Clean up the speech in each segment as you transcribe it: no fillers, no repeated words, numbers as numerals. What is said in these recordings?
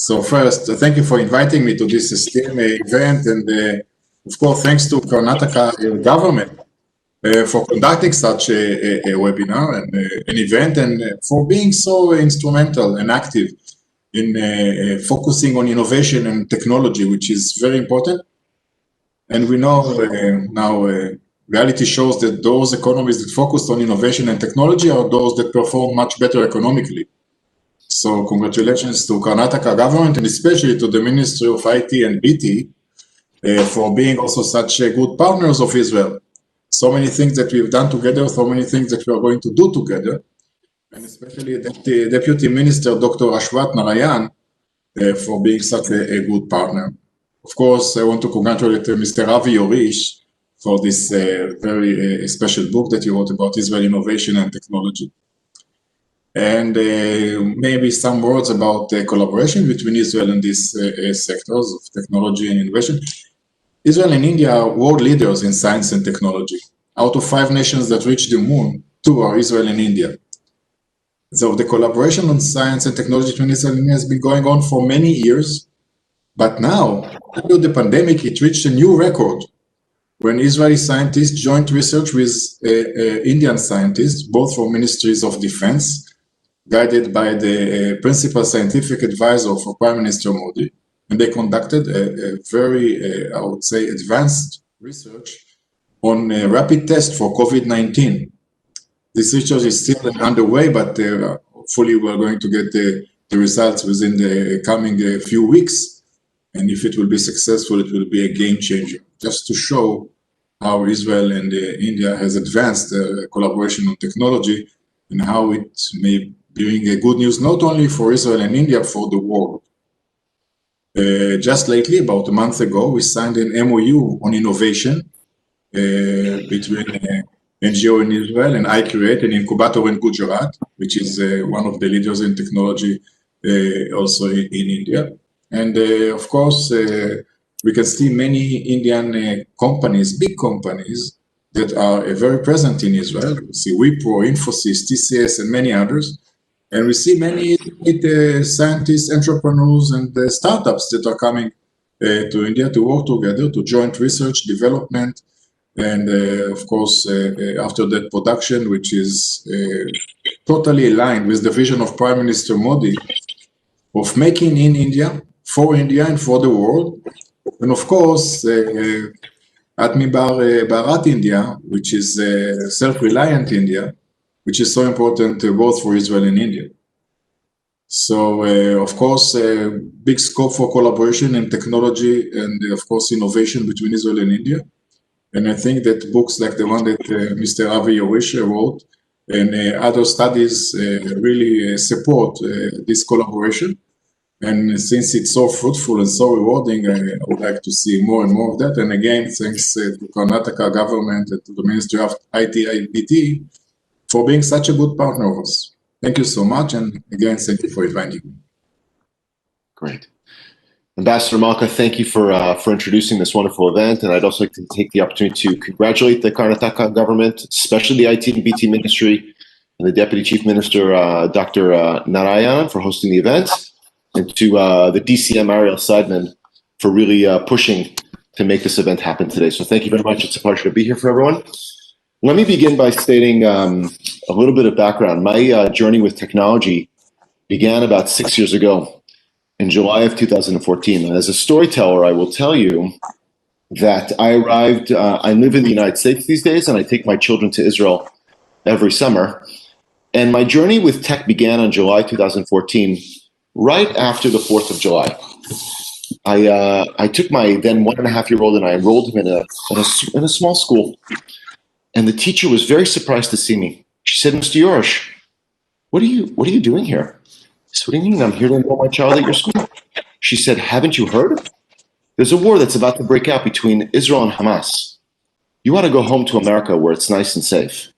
So first, thank you for inviting me to this esteemed event, and of course, thanks to Karnataka government for conducting such a webinar and an event, and for being so instrumental and active in focusing on innovation and technology, which is very important. And we know now reality shows that those economies that focus on innovation and technology are those that perform much better economically. So congratulations to Karnataka government, and especially to the Ministry of IT and BT for being also such good partners of Israel. So many things that we've done together, so many things that we are going to do together, and especially the Deputy Minister, Dr. Ashwat Narayan, for being such a good partner. Of course, I want to congratulate Mr. Avi Jorisch for this very special book that you wrote about Israel innovation and technology. And maybe some words about the collaboration between Israel and these sectors of technology and innovation. Israel and India are world leaders in science and technology. Out of 5 nations that reached the moon, 2 are Israel and India. So the collaboration on science and technology between Israel and India has been going on for many years. But now, after the pandemic, it reached a new record when Israeli scientists joined research with Indian scientists, both from ministries of defense, guided by the principal scientific advisor for Prime Minister Modi. And they conducted a very, I would say, advanced research on a rapid test for COVID-19. This research is still underway, but hopefully we're going to get the results within the coming few weeks. And if it will be successful, it will be a game changer, just to show how Israel and India has advanced collaboration on technology and how it may bring good news, not only for Israel and India, for the world. Just lately, about a month ago, we signed an MOU on innovation between NGO in Israel and iCreate, an incubator in Gujarat, which is one of the leaders in technology also in India. And of course, we can see many Indian companies, big companies, that are very present in Israel. We see Wipro, Infosys, TCS, and many others. And we see many scientists, entrepreneurs, and startups that are coming to India to work together, to joint research, development, and of course, after that production, which is totally aligned with the vision of Prime Minister Modi of making in India, for India, and for the world. And of course, Atmibar Bharat India, which is self-reliant India, which is so important both for Israel and India. So, of course, big scope for collaboration in technology and, of course, innovation between Israel and India. And I think that books like the one that Mr. Avi Jorisch wrote and other studies really support this collaboration. And since it's so fruitful and so rewarding, I would like to see more and more of that. And again, thanks to Karnataka government and to the Ministry of IT and BT for being such a good partner of us. Thank you so much. And again, thank you for inviting me. Great. Ambassador Malka, thank you for introducing this wonderful event. And I'd also like to take the opportunity to congratulate the Karnataka government, especially the IT and BT ministry and the Deputy Chief Minister, Dr. Narayan, for hosting the event, and to the DCM Ariel Seidman for really pushing to make this event happen today. So thank you very much. It's a pleasure to be here for everyone. Let me begin by stating a little bit of background. My journey with technology began about 6 years ago in July of 2014. And as a storyteller, I will tell you that I arrived, I live in the United States these days, and I take my children to Israel every summer. And my journey with tech began on July 2014, right after the 4th of July. I took my then 1.5-year-old and I enrolled him in a small school. And the teacher was very surprised to see me. She said, "Mr. Jorisch, what are you doing here?" I said, "What do you mean? I'm here to enroll my child at your school." She said, "Haven't you heard? There's a war that's about to break out between Israel and Hamas. You ought to go home to America where it's nice and safe."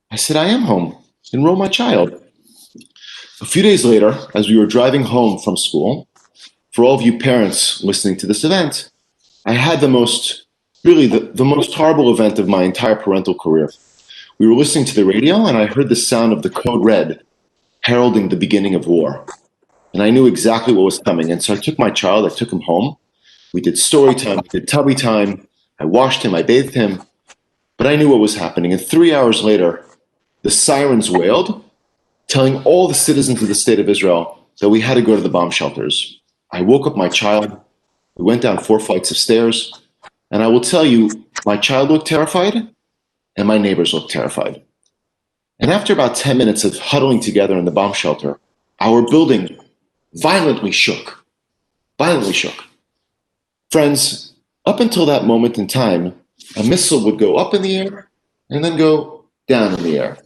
I said, "I am home. Enroll my child." A few days later, as we were driving home from school, for all of you parents listening to this event, I had the most horrible event of my entire parental career. We were listening to the radio and I heard the sound of the code red heralding the beginning of war. And I knew exactly what was coming. And so I took my child, I took him home. We did story time, we did tubby time. I washed him, I bathed him. But I knew what was happening. And 3 hours later, the sirens wailed, telling all the citizens of the state of Israel that we had to go to the bomb shelters. I woke up my child. We went down 4 flights of stairs. And I will tell you, my child looked terrified and my neighbors looked terrified. And after about 10 minutes of huddling together in the bomb shelter, our building violently shook. Violently shook. Friends, up until that moment in time, a missile would go up in the air and then go down in the air.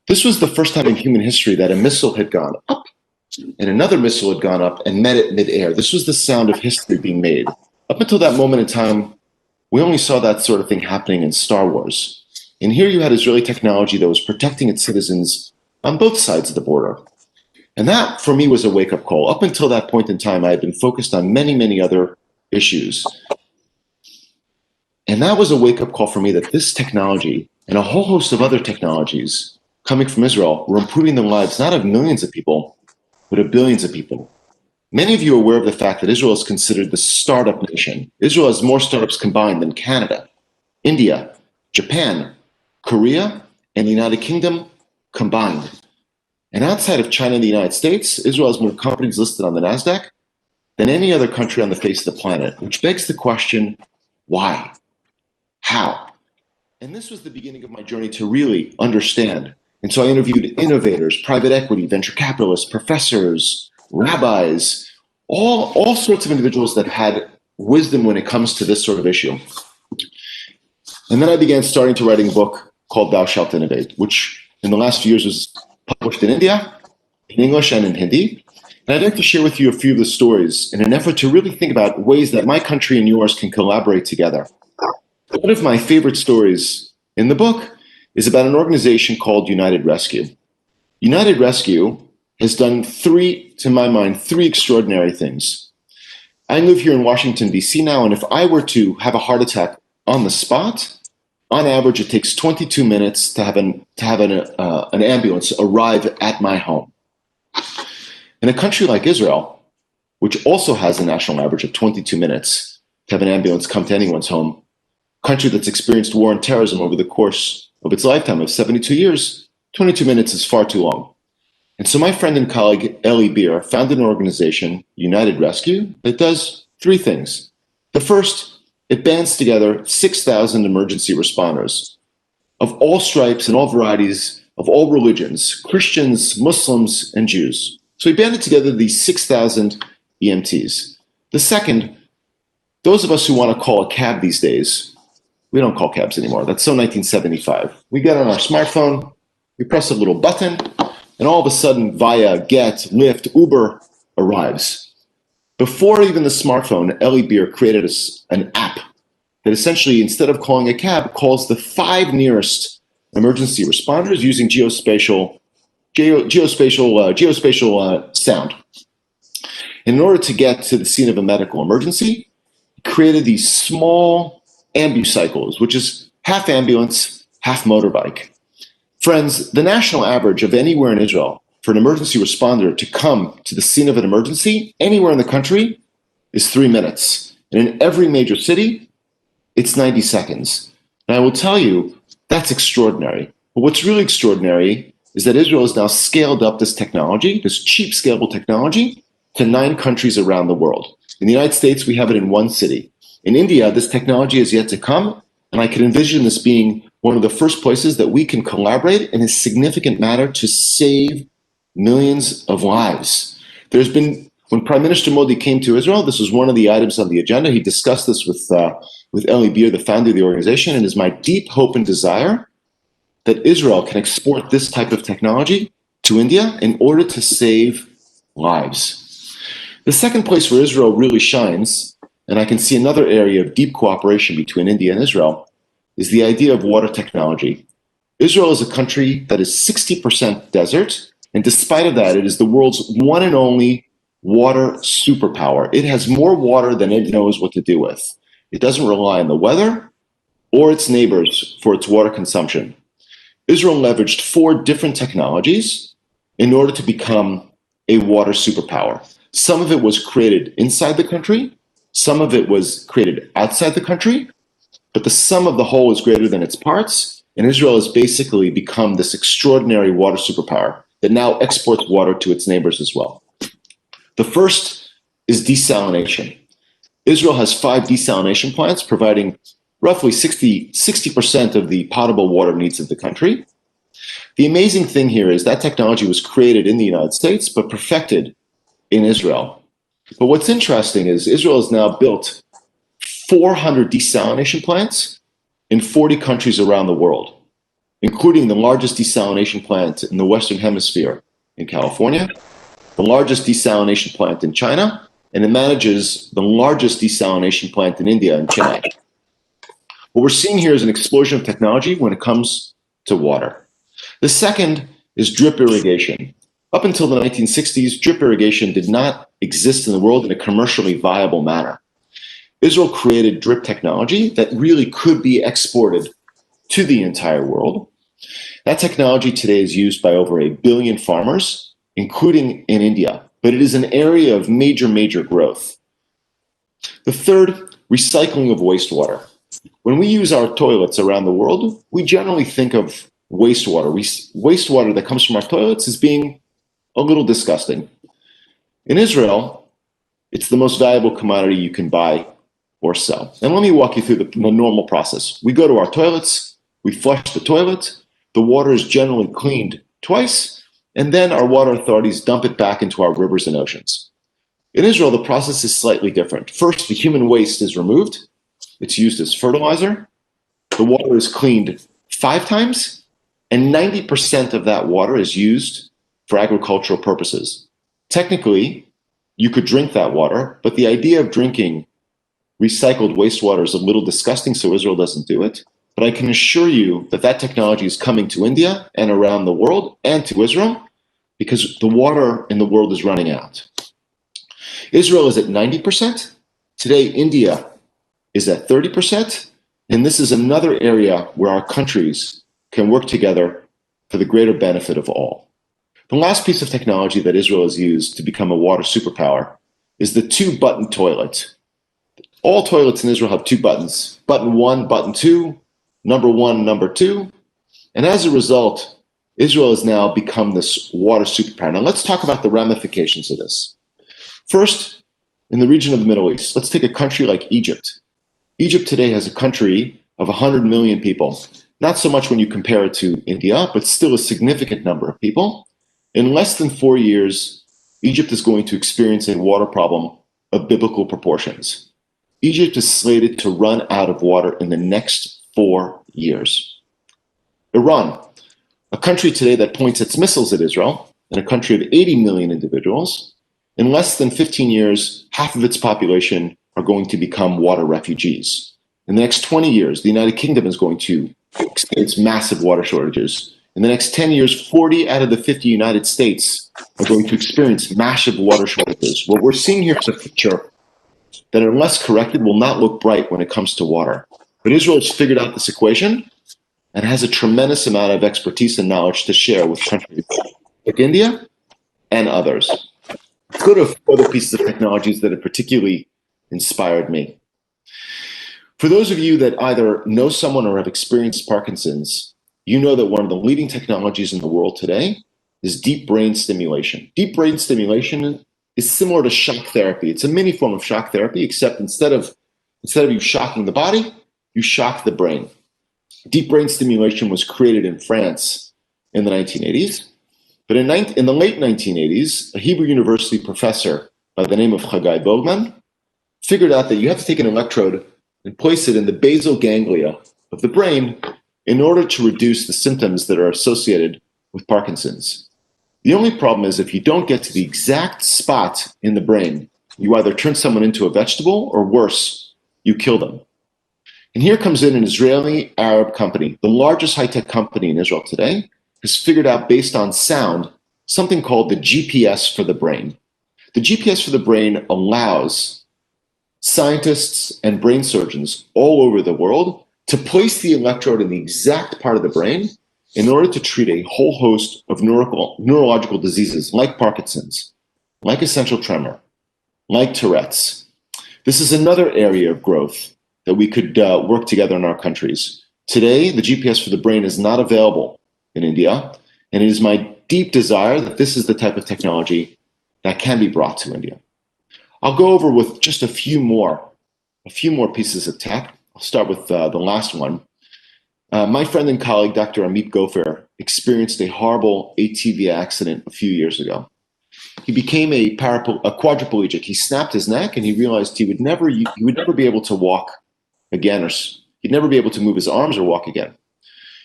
This was the first time in human history that a missile had gone up and another missile had gone up and met it midair. This was the sound of history being made. Up until that moment in time, we only saw that sort of thing happening in Star Wars. And here you had Israeli technology that was protecting its citizens on both sides of the border. And that, for me, was a wake-up call. Up until that point in time, I had been focused on many, many other issues. And that was a wake-up call for me that this technology and a whole host of other technologies coming from Israel were improving the lives not of millions of people, but of billions of people. Many of you are aware of the fact that Israel is considered the startup nation. Israel has more startups combined than Canada, India, Japan, Korea, and the United Kingdom combined. And outside of China and the United States, Israel has more companies listed on the NASDAQ than any other country on the face of the planet, which begs the question, why? How? And this was the beginning of my journey to really understand. And so I interviewed innovators, private equity, venture capitalists, professors, rabbis, all sorts of individuals that had wisdom when it comes to this sort of issue. And then I began starting to writing a book called Thou Shalt Innovate, which in the last few years was published in India, in English, and in Hindi. And I'd like to share with you a few of the stories in an effort to really think about ways that my country and yours can collaborate together. One of my favorite stories in the book is about an organization called United Rescue. United Rescue has done to my mind, three extraordinary things. I live here in Washington, D.C. now, and if I were to have a heart attack on the spot, on average, it takes 22 minutes to have an ambulance arrive at my home. In a country like Israel, which also has a national average of 22 minutes to have an ambulance come to anyone's home, a country that's experienced war and terrorism over the course of its lifetime of 72 years, 22 minutes is far too long. And so my friend and colleague, Eli Beer, founded an organization, United Rescue, that does three things. The first, it bands together 6,000 emergency responders of all stripes and all varieties, of all religions, Christians, Muslims, and Jews. So he banded together these 6,000 EMTs. The second, those of us who want to call a cab these days, we don't call cabs anymore. That's so 1975. We get on our smartphone, we press a little button, and all of a sudden, via Get, Lyft, Uber arrives. Before even the smartphone, Eli Beer created an app that essentially, instead of calling a cab, calls the 5 nearest emergency responders using geospatial sound. In order to get to the scene of a medical emergency, he created these small ambucycles, which is half ambulance, half motorbike. Friends, the national average of anywhere in Israel for an emergency responder to come to the scene of an emergency anywhere in the country is 3 minutes. And in every major city, it's 90 seconds. And I will tell you, that's extraordinary. But what's really extraordinary is that Israel has now scaled up this technology, this cheap, scalable technology, to 9 countries around the world. In the United States, we have it in 1 city. In India, this technology is yet to come, and I can envision this being one of the first places that we can collaborate in a significant manner to save millions of lives. When Prime Minister Modi came to Israel, this was one of the items on the agenda. He discussed this with Eli Beer, the founder of the organization, and it is my deep hope and desire that Israel can export this type of technology to India in order to save lives. The second place where Israel really shines, and I can see another area of deep cooperation between India and Israel, is the idea of water technology. Israel is a country that is 60% desert, and despite of that, it is the world's one and only water superpower. It has more water than it knows what to do with. It doesn't rely on the weather or its neighbors for its water consumption. Israel leveraged 4 different technologies in order to become a water superpower. Some of it was created inside the country, some of it was created outside the country, but the sum of the whole is greater than its parts, and Israel has basically become this extraordinary water superpower that now exports water to its neighbors as well. The first is desalination. Israel has 5 desalination plants providing roughly 60% of the potable water needs of the country. The amazing thing here is that technology was created in the United States, but perfected in Israel. But what's interesting is Israel has now built 400 desalination plants in 40 countries around the world, including the largest desalination plant in the Western Hemisphere in California, the largest desalination plant in China, and it manages the largest desalination plant in India and Chennai. What we're seeing here is an explosion of technology when it comes to water. The second is drip irrigation. Up until the 1960s, drip irrigation did not exist in the world in a commercially viable manner. Israel created drip technology that really could be exported to the entire world. That technology today is used by over 1 billion farmers, including in India, but it is an area of major growth. The third, recycling of wastewater. When we use our toilets around the world, we generally think of wastewater. Wastewater that comes from our toilets as being a little disgusting. In Israel, it's the most valuable commodity you can buy or sell. And let me walk you through the normal process. We go to our toilets, we flush the toilet, the water is generally cleaned twice, and then our water authorities dump it back into our rivers and oceans. In Israel, the process is slightly different. First, the human waste is removed. It's used as fertilizer. The water is cleaned 5 times, and 90% of that water is used for agricultural purposes. Technically, you could drink that water, but the idea of drinking recycled wastewater is a little disgusting, so Israel doesn't do it. But I can assure you that that technology is coming to India and around the world and to Israel because the water in the world is running out. Israel is at 90%. Today, India is at 30%. And this is another area where our countries can work together for the greater benefit of all. The last piece of technology that Israel has used to become a water superpower is the 2-button toilet. All toilets in Israel have 2 buttons, button 1, button 2, number 1, number 2. And as a result, Israel has now become this water superpower. Now let's talk about the ramifications of this. First, in the region of the Middle East, let's take a country like Egypt. Egypt today has a country of 100 million people. Not so much when you compare it to India, but still a significant number of people. In less than 4 years, Egypt is going to experience a water problem of biblical proportions. Egypt is slated to run out of water in the next 4 years. Iran, a country today that points its missiles at Israel, and a country of 80 million individuals, in less than 15 years, half of its population are going to become water refugees. In the next 20 years, the United Kingdom is going to experience massive water shortages. In the next 10 years, 40 out of the 50 United States are going to experience massive water shortages. What we're seeing here is a picture that, unless corrected, will not look bright when it comes to water. But Israel has figured out this equation and has a tremendous amount of expertise and knowledge to share with countries like India and others. Let's go to other pieces of technologies that have particularly inspired me. For those of you that either know someone or have experienced Parkinson's, you know that one of the leading technologies in the world today is deep brain stimulation. Deep brain stimulation is similar to shock therapy. It's a mini form of shock therapy, except instead of you shocking the body, you shock the brain. Deep brain stimulation was created in France in the 1980s. But in the late 1980s, a Hebrew University professor by the name of Chagai Bogman figured out that you have to take an electrode and place it in the basal ganglia of the brain in order to reduce the symptoms that are associated with Parkinson's. The only problem is if you don't get to the exact spot in the brain, you either turn someone into a vegetable or worse, you kill them. And here comes in an Israeli Arab company, the largest high-tech company in Israel today, has figured out based on sound something called the GPS for the brain. The GPS for the brain allows scientists and brain surgeons all over the world to place the electrode in the exact part of the brain in order to treat a whole host of neurological diseases like Parkinson's, like essential tremor, like Tourette's. This is another area of growth that we could work together in our countries. Today, the GPS for the brain is not available in India, and it is my deep desire that this is the type of technology that can be brought to India. I'll go over with just a few more pieces of tech. I'll start with the last one. My friend and colleague, Dr. Amit Goffer, experienced a horrible ATV accident a few years ago. He became a quadriplegic. He snapped his neck, and he realized he would never be able to walk again, or he'd never be able to move his arms or walk again.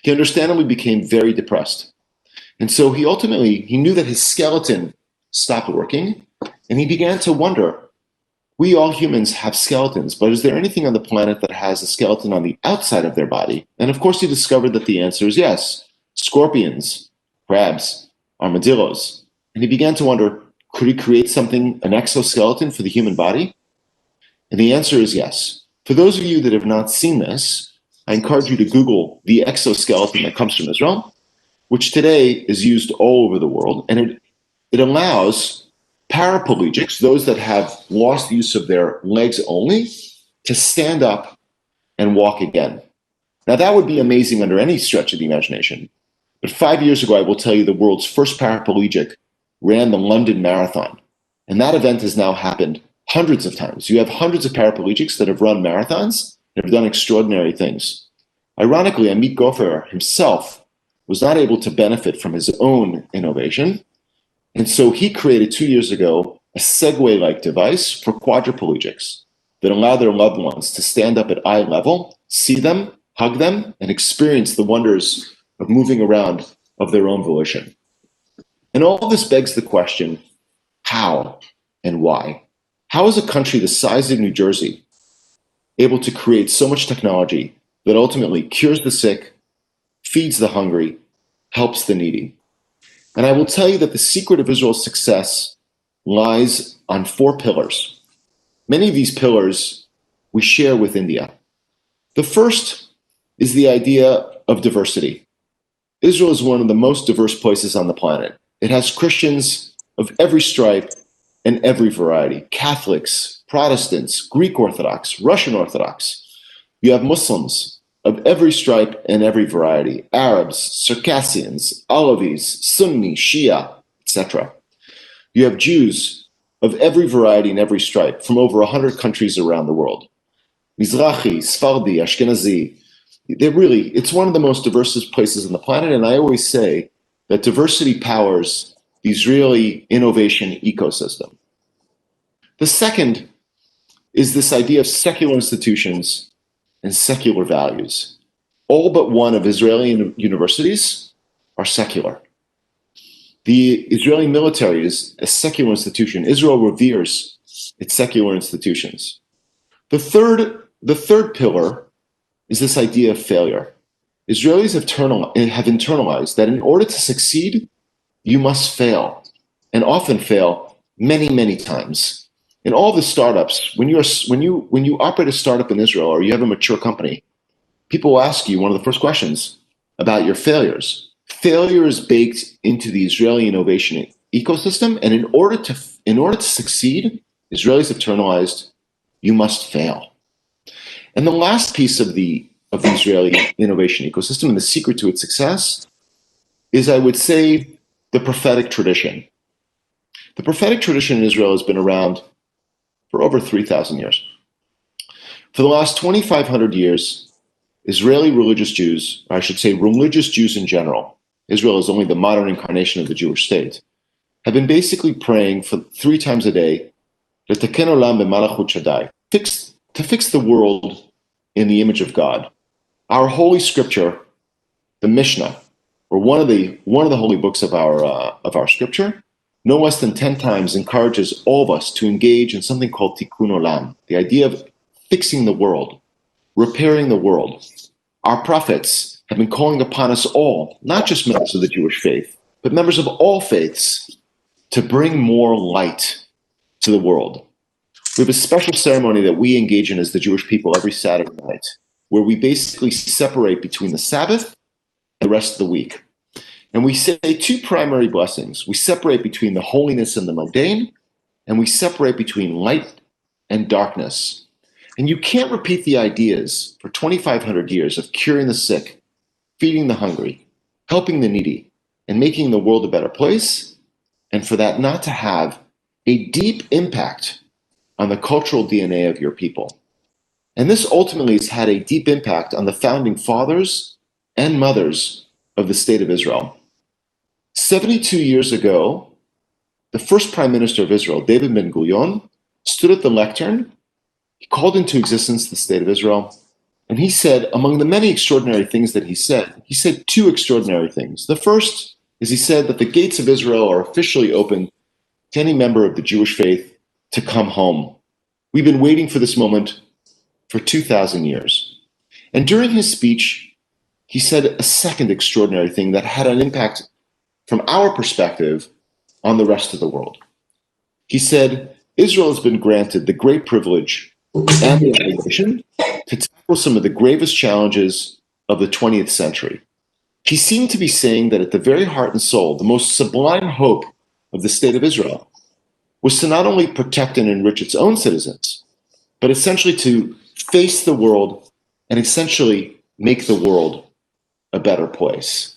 He understandably became very depressed. And so he knew that his skeleton stopped working, and he began to wonder, we all humans have skeletons, but is there anything on the planet that has a skeleton on the outside of their body? And of course, he discovered that the answer is yes. Scorpions, crabs, armadillos. And he began to wonder, could he create something, an exoskeleton for the human body? And the answer is yes. For those of you that have not seen this, I encourage you to Google the exoskeleton that comes from Israel, which today is used all over the world. And it allows paraplegics, those that have lost use of their legs only, to stand up and walk again. Now, that would be amazing under any stretch of the imagination. But 5 years ago, I will tell you, the world's first paraplegic ran the London Marathon. And that event has now happened hundreds of times. You have hundreds of paraplegics that have run marathons and have done extraordinary things. Ironically, Amit Goffer himself was not able to benefit from his own innovation. And so he created 2 years ago a Segway-like device for quadriplegics that allow their loved ones to stand up at eye level, see them, hug them, and experience the wonders of moving around of their own volition. And all this begs the question, how and why? How is a country the size of New Jersey able to create so much technology that ultimately cures the sick, feeds the hungry, helps the needy? And I will tell you that the secret of Israel's success lies on 4 pillars. Many of these pillars we share with India. The first is the idea of diversity. Israel is one of the most diverse places on the planet. It has Christians of every stripe and every variety, Catholics, Protestants, Greek Orthodox, Russian Orthodox. You have Muslims of every stripe and every variety, Arabs, Circassians, Alavis, Sunni, Shia, etc. You have Jews of every variety and every stripe from over 100 countries around the world. Mizrahi, Sfardi, Ashkenazi. It's one of the most diverse places on the planet, and I always say that diversity powers the Israeli innovation ecosystem. The second is this idea of secular institutions and secular values. All but one of Israeli universities are secular. The Israeli military is a secular institution. Israel reveres its secular institutions. The third pillar is this idea of failure. Israelis have internalized that in order to succeed, you must fail, and often fail many, many times. In all the startups, when you operate a startup in Israel or you have a mature company, people will ask you one of the first questions about your failures. Failure is baked into the Israeli innovation ecosystem, and in order to succeed, Israelis have internalized you must fail. And the last piece of the Israeli innovation ecosystem and the secret to its success is, I would say, the prophetic tradition. The prophetic tradition in Israel has been around for over 3,000 years. For the last 2,500 years, Israeli religious Jews, or I should say religious Jews in general, Israel is only the modern incarnation of the Jewish state, have been basically praying for 3 times a day, L'taken olam b'malachut Shaddai, to fix the world in the image of God. Our holy scripture, the Mishnah, or one of the holy books of our scripture, no less than 10 times encourages all of us to engage in something called tikkun olam, the idea of fixing the world, repairing the world. Our prophets have been calling upon us all, not just members of the Jewish faith, but members of all faiths, to bring more light to the world. We have a special ceremony that we engage in as the Jewish people every Saturday night, where we basically separate between the Sabbath and the rest of the week. And we say 2 primary blessings. We separate between the holiness and the mundane, and we separate between light and darkness. And you can't repeat the ideas for 2,500 years of curing the sick, feeding the hungry, helping the needy, and making the world a better place, and for that not to have a deep impact on the cultural DNA of your people. And this ultimately has had a deep impact on the founding fathers and mothers of the State of Israel. 72 years ago, the first Prime Minister of Israel, David Ben-Gurion, stood at the lectern. He called into existence the State of Israel, and he said, among the many extraordinary things that he said two extraordinary things. The first is he said that the gates of Israel are officially open to any member of the Jewish faith to come home. We've been waiting for this moment for 2,000 years. And during his speech, he said a second extraordinary thing that had an impact from our perspective on the rest of the world. He said, Israel has been granted the great privilege and the obligation to tackle some of the gravest challenges of the 20th century. He seemed to be saying that at the very heart and soul, the most sublime hope of the State of Israel was to not only protect and enrich its own citizens, but essentially to face the world and essentially make the world a better place.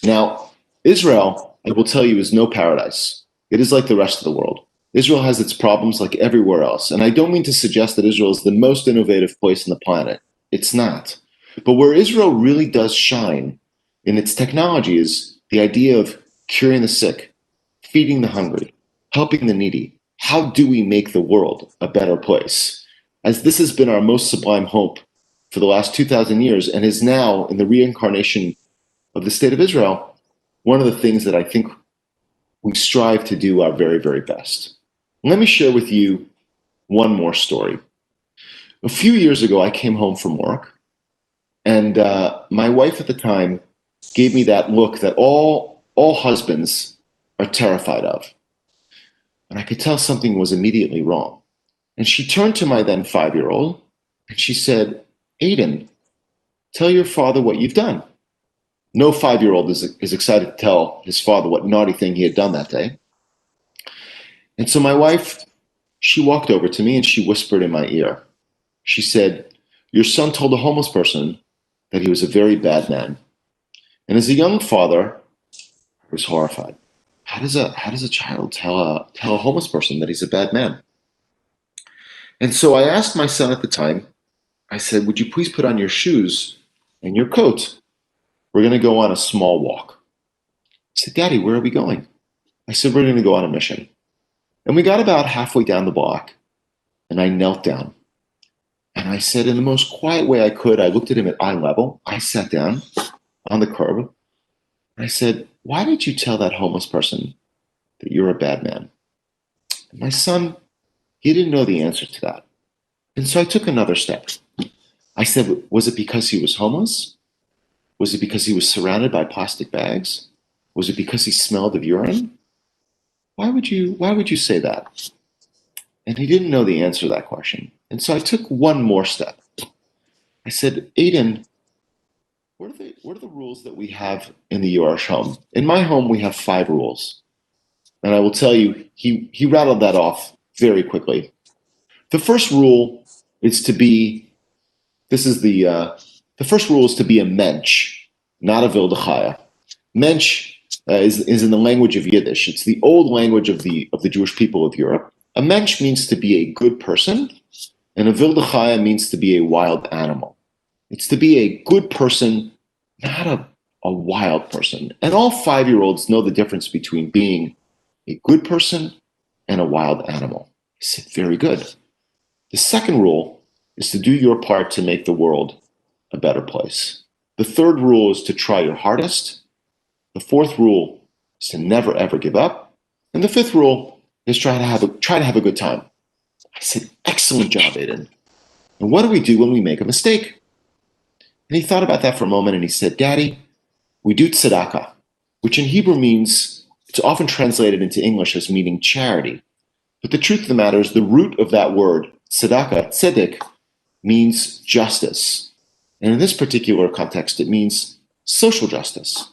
Now, Israel, I will tell you, is no paradise. It is like the rest of the world. Israel has its problems like everywhere else. And I don't mean to suggest that Israel is the most innovative place on the planet. It's not. But where Israel really does shine in its technology is the idea of curing the sick, feeding the hungry, helping the needy. How do we make the world a better place? As this has been our most sublime hope for the last 2,000 years and is now in the reincarnation of the State of Israel, one of the things that I think we strive to do our very, very best. Let me share with you one more story. A few years ago, I came home from work, and my wife at the time gave me that look that all husbands are terrified of. And I could tell something was immediately wrong. And she turned to my then 5-year-old, and she said, Aiden, tell your father what you've done. No 5-year-old is excited to tell his father what naughty thing he had done that day. And so my wife, she walked over to me and she whispered in my ear. She said, your son told a homeless person that he was a very bad man. And as a young father, I was horrified. How does a child tell a homeless person that he's a bad man? And so I asked my son at the time, I said, would you please put on your shoes and your coat? We're going to go on a small walk. He said, Daddy, where are we going? I said, we're going to go on a mission. And we got about halfway down the block, and I knelt down. And I said, in the most quiet way I could, I looked at him at eye level. I sat down on the curb. And I said, why did you tell that homeless person that you're a bad man? And my son, he didn't know the answer to that. And so I took another step. I said, was it because he was homeless? Was it because he was surrounded by plastic bags? Was it because he smelled of urine? Why would you say that? And he didn't know the answer to that question. And so I took one more step. I said, Aiden, what are the rules that we have in the Jorisch home? In my home, we have 5 rules. And I will tell you, he rattled that off very quickly. The first rule is to be, the first rule is to be a mensch, not a wilde chaya. Mensch is in the language of Yiddish. It's the old language of the Jewish people of Europe. A mensch means to be a good person, and a wilde chaya means to be a wild animal. It's to be a good person, not a wild person. And all 5-year-olds know the difference between being a good person and a wild animal. I said, very good. The second rule is to do your part to make the world a better place. The third rule is to try your hardest. The fourth rule is to never, ever give up. And the fifth rule is try to have a good time. I said, excellent job, Aiden. And what do we do when we make a mistake? And he thought about that for a moment and he said, Daddy, we do tzedakah, which in Hebrew means, it's often translated into English as meaning charity. But the truth of the matter is the root of that word, tzedakah, tzedek, means justice. And in this particular context, it means social justice.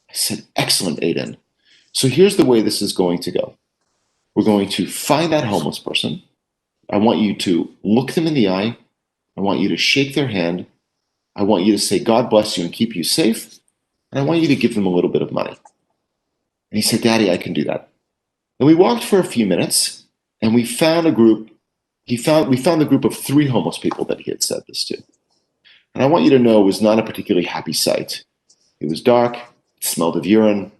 I said, excellent, Aiden. So here's the way this is going to go. We're going to find that homeless person. I want you to look them in the eye. I want you to shake their hand. I want you to say, God bless you and keep you safe. And I want you to give them a little bit of money. And he said, Daddy, I can do that. And we walked for a few minutes and we found a group. We found the group of 3 homeless people that he had said this to. And I want you to know it was not a particularly happy sight. It was dark. It smelled of urine.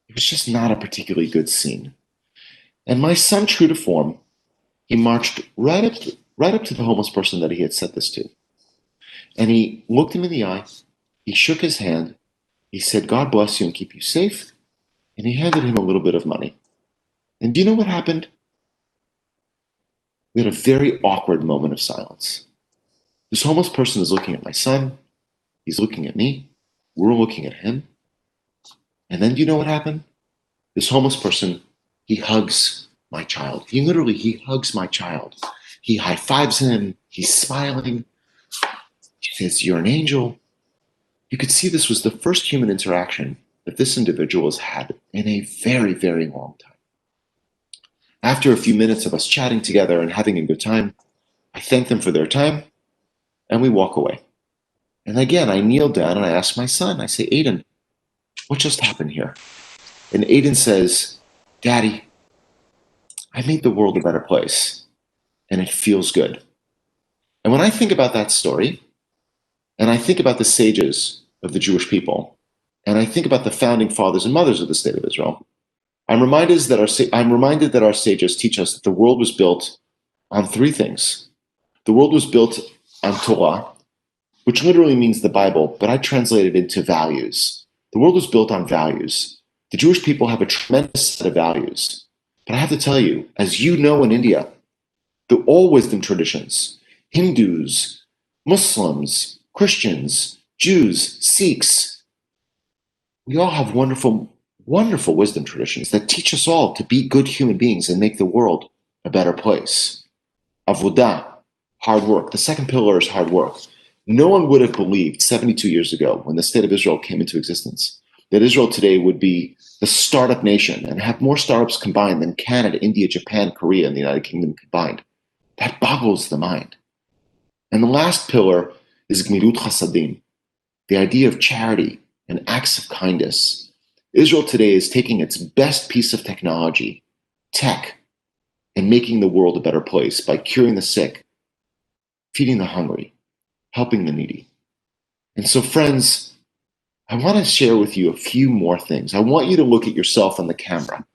It was just not a particularly good scene. And my son, true to form, he marched right up to the homeless person that he had said this to. And he looked him in the eye. He shook his hand. He said, God bless you and keep you safe. And he handed him a little bit of money. And do you know what happened? We had a very awkward moment of silence. This homeless person is looking at my son. He's looking at me. We're looking at him. And then do you know what happened? This homeless person, he hugs my child. He hugs my child. He high-fives him. He's smiling. He says, you're an angel. You could see this was the first human interaction that this individual has had in a very, very long time. After a few minutes of us chatting together and having a good time, I thank them for their time, and we walk away. And again, I kneel down and I ask my son, I say, Aiden, what just happened here? And Aiden says, Daddy, I made the world a better place, and it feels good. And when I think about that story, and I think about the sages of the Jewish people, and I think about the founding fathers and mothers of the state of Israel, I'm reminded that our sages teach us that the world was built on 3 things. The world was built on Torah, which literally means the Bible, but I translate it into values. The world was built on values. The Jewish people have a tremendous set of values. But I have to tell you, as you know in India, all wisdom traditions, Hindus, Muslims, Christians, Jews, Sikhs, we all have wonderful, wonderful wisdom traditions that teach us all to be good human beings and make the world a better place. Avodah, hard work. The second pillar is hard work. No one would have believed 72 years ago when the state of Israel came into existence that Israel today would be the startup nation and have more startups combined than Canada, India, Japan, Korea, and the United Kingdom combined. That boggles the mind. And the last pillar is Gmilut Chasadim, the idea of charity and acts of kindness. Israel today is taking its best piece of technology, tech, and making the world a better place by curing the sick, feeding the hungry, helping the needy. And so, friends, I want to share with you a few more things. I want you to look at yourself on the camera,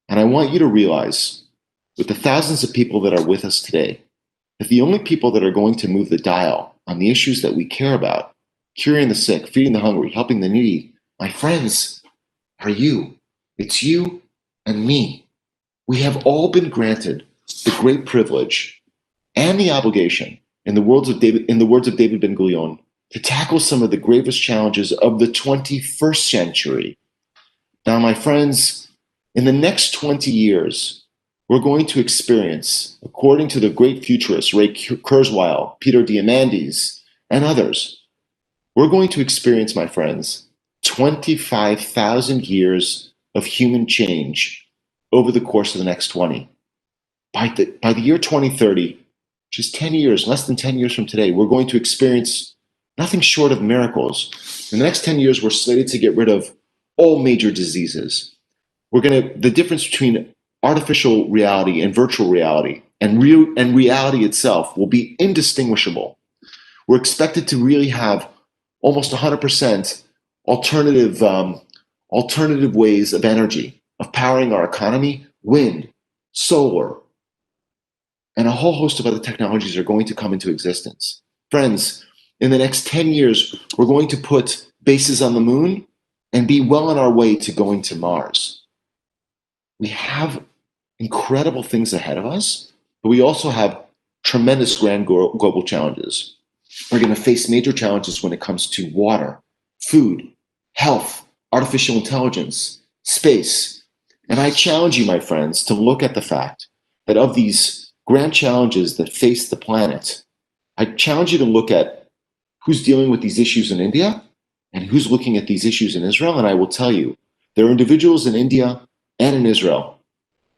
and I want you to realize, with the thousands of people that are with us today, that the only people that are going to move the dial on the issues that we care about, curing the sick, feeding the hungry, helping the needy, my friends, are you. It's you and me. We have all been granted the great privilege and the obligation, in the words of David Ben-Gurion, to tackle some of the gravest challenges of the 21st century. Now, my friends, in the next 20 years, we're going to experience, according to the great futurists, Ray Kurzweil, Peter Diamandis, and others, we're going to experience, my friends, 25,000 years of human change over the course of the next 20. By the year 2030, which is 10 years, less than 10 years from today, we're going to experience nothing short of miracles. In the next 10 years, we're slated to get rid of all major diseases. The difference between artificial reality and virtual reality and reality itself will be indistinguishable. We're expected to really have almost 100% alternative ways of energy, of powering our economy, wind, solar, and a whole host of other technologies are going to come into existence. Friends, in the next 10 years, we're going to put bases on the moon and be well on our way to going to Mars. We have incredible things ahead of us, but we also have tremendous grand global challenges. We're going to face major challenges when it comes to water, food, health, artificial intelligence, space. And I challenge you, my friends, to look at the fact that of these grand challenges that face the planet, I challenge you to look at who's dealing with these issues in India and who's looking at these issues in Israel. And I will tell you, there are individuals in India and in Israel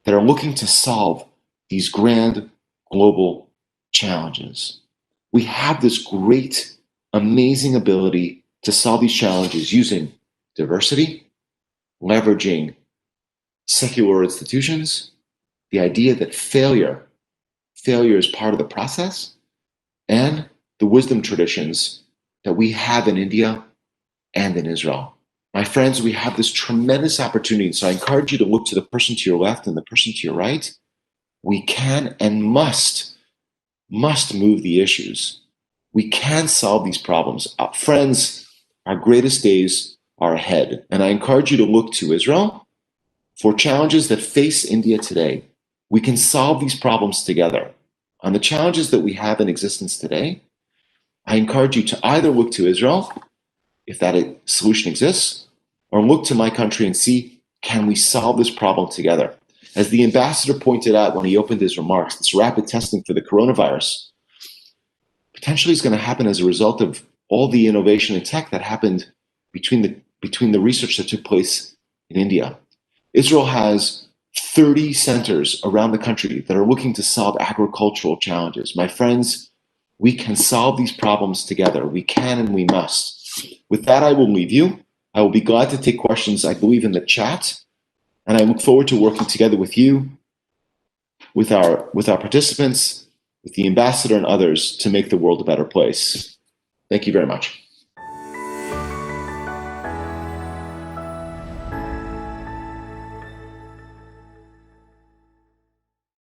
that are looking to solve these grand global challenges. We have this great, amazing ability to solve these challenges using diversity, leveraging secular institutions, the idea that failure is part of the process, and the wisdom traditions that we have in India and in Israel. My friends, we have this tremendous opportunity. So I encourage you to look to the person to your left and the person to your right. We can and must move the issues. We can solve these problems. Friends, our greatest days are ahead. And I encourage you to look to Israel for challenges that face India today. We can solve these problems together. On the challenges that we have in existence today, I encourage you to either look to Israel, if that solution exists, or look to my country and see, can we solve this problem together? As the ambassador pointed out when he opened his remarks, this rapid testing for the coronavirus potentially is going to happen as a result of all the innovation in tech that happened between the research that took place in India. Israel has 30 centers around the country that are looking to solve agricultural challenges. My friends, we can solve these problems together. We can and we must. With that, I will leave you. I will be glad to take questions, I believe, in the chat. And I look forward to working together with you, with our participants, with the ambassador and others to make the world a better place. Thank you very much.